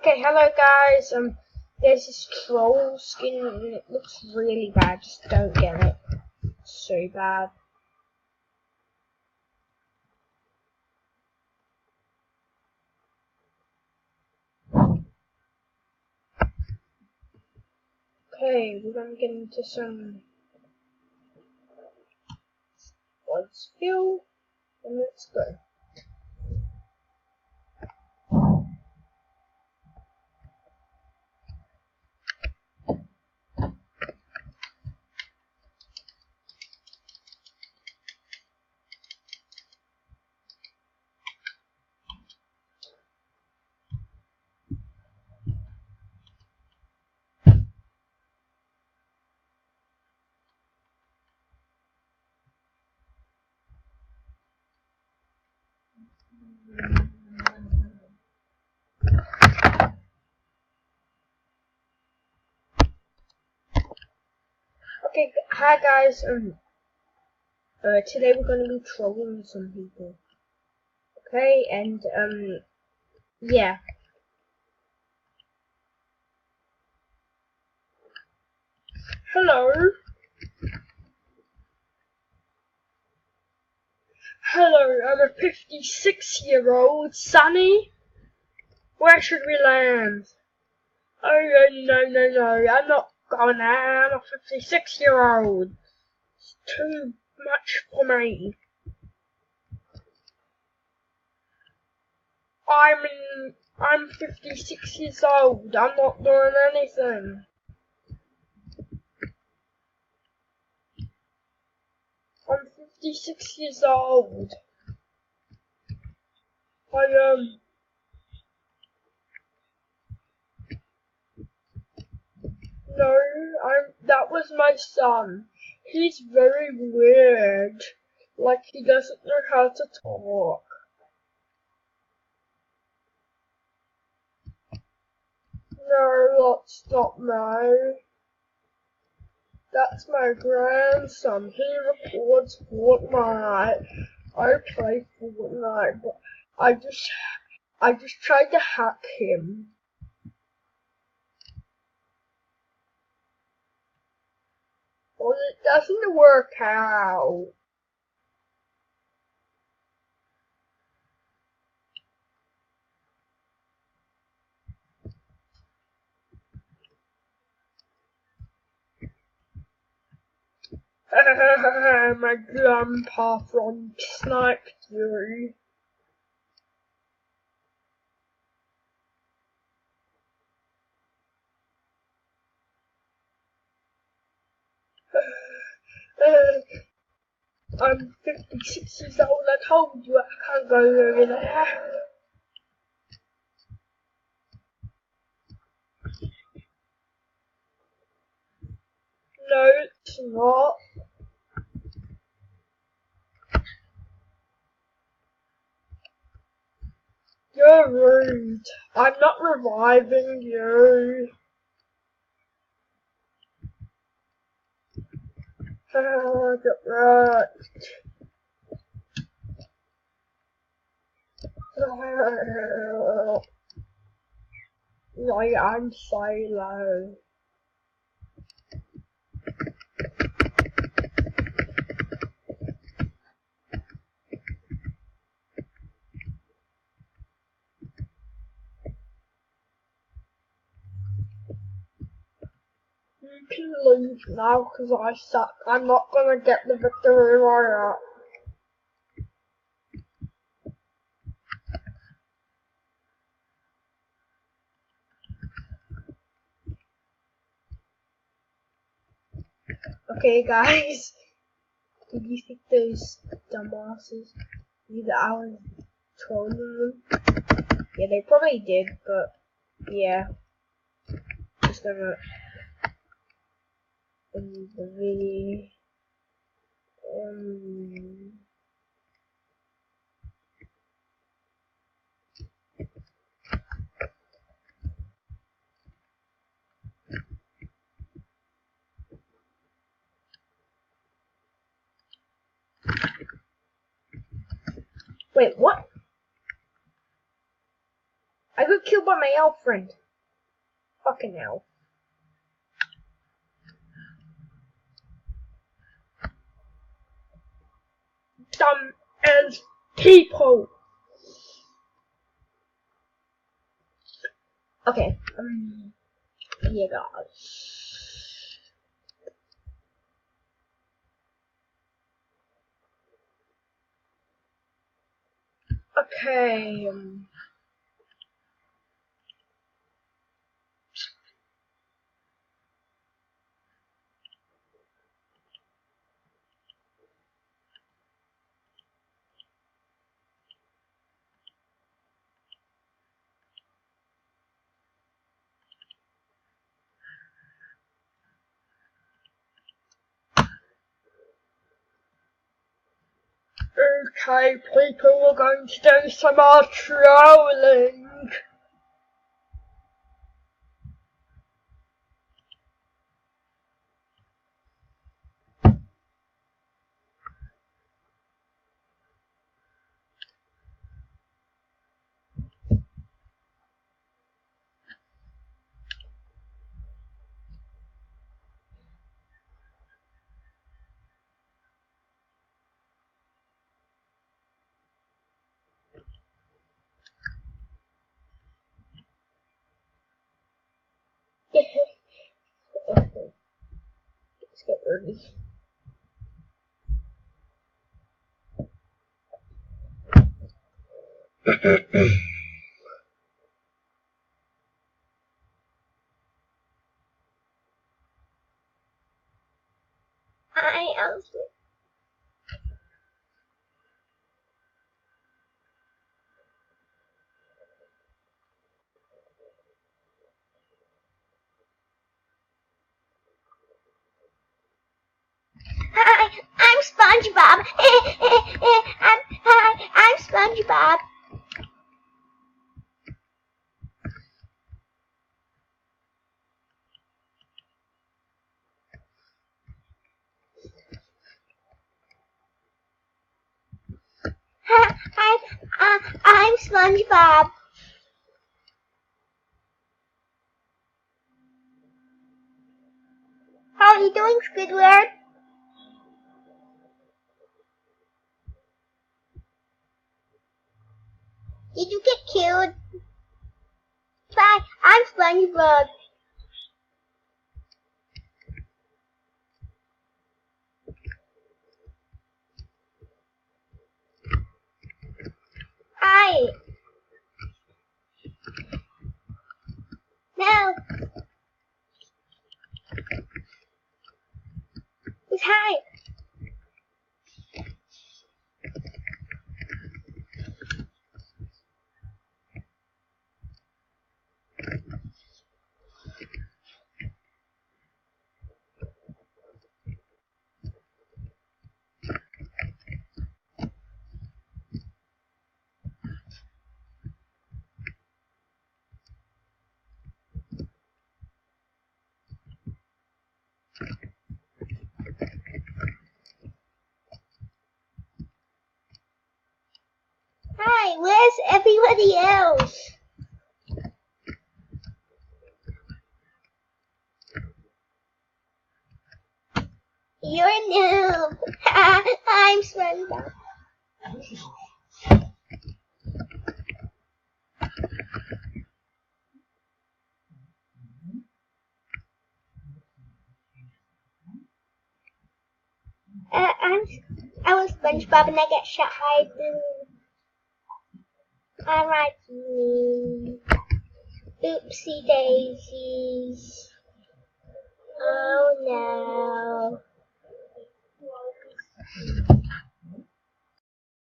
Okay, hello guys. There's this troll skin and it looks really bad. Just don't get it. It's so bad. Okay, we're gonna get into some blood skill and let's go. Okay, hi guys. Today we're gonna be trolling some people. Okay, and yeah. Hello. Hello, I'm a 56-year-old Sunny. Where should we land? Oh no, I'm not going there. I'm a 56-year-old. It's too much for me. I'm 56 years old. I'm not doing anything. I'm 56 years old. No, that was my son. He's very weird. Like he doesn't know how to talk. No, that's not me. That's my grandson. He records Fortnite. I play Fortnite, but I just tried to hack him. Well, it doesn't work out. My grandpa from Snipe Theory. I'm 56 years old. I told you I can't go over there. No, it's not. You're rude. I'm not reviving you. Get wrecked. Like I'm Silo. You can leave now because I suck. I'm not gonna get the victory royale. Okay, guys. Did you think those dumbasses knew that I was trolling them? Yeah, they probably did, but yeah. Just gonna end the video. Wait, what? I got killed. killed by my elf friend. Fucking hell. Dumb as people. Okay. Yeah, guys. Okay. Okay, people, we're going to do some more trolling. Let's get ready. I am. Hi, I'm SpongeBob. I'm SpongeBob. I'm SpongeBob. How are you doing, Squidward? Did you get killed? Bye, I'm SpongeBob. Hi. No. It's hi. Hi, where's everybody else? You're a noob. I'm SpongeBob. I was SpongeBob and I got shot by a dude. Alright, me. Oopsie daisies. Oh no.